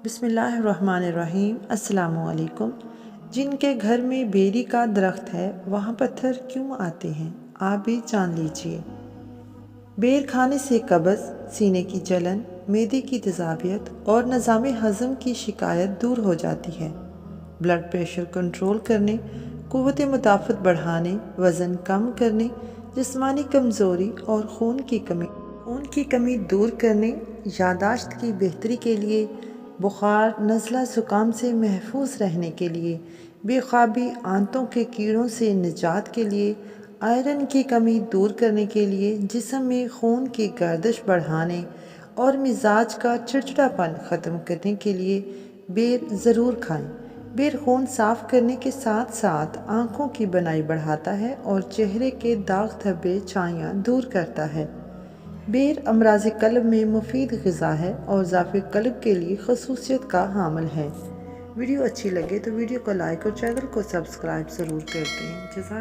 بسم اللہ الرحمن الرحیم۔ السلام علیکم۔ جن کے گھر میں بیری کا درخت ہے وہاں پتھر کیوں آتے ہیں، آپ بھی جان لیجئے۔ بیر کھانے سے قبض، سینے کی جلن، معدے کی تیزابیت اور نظام ہضم کی شکایت دور ہو جاتی ہے۔ بلڈ پریشر کنٹرول کرنے، قوت مدافعت بڑھانے، وزن کم کرنے، جسمانی کمزوری اور خون کی کمی دور کرنے، یادداشت کی بہتری کے لیے، بخار، نزلہ زکام سے محفوظ رہنے کے لیے، بے خوابی، آنتوں کے کیڑوں سے نجات کے لیے، آئرن کی کمی دور کرنے کے لیے، جسم میں خون کی گردش بڑھانے اور مزاج کا چڑچڑاپن ختم کرنے کے لیے بیر ضرور کھائیں۔ بیر خون صاف کرنے کے ساتھ ساتھ آنکھوں کی بینائی بڑھاتا ہے اور چہرے کے داغ دھبے چھائیاں دور کرتا ہے۔ بیر امراض قلب میں مفید غذا ہے اور ضعف قلب کے لیے خصوصیت کا حامل ہے۔ ویڈیو اچھی لگے تو ویڈیو کو لائک اور چینل کو سبسکرائب ضرور کر دیں۔ جزاک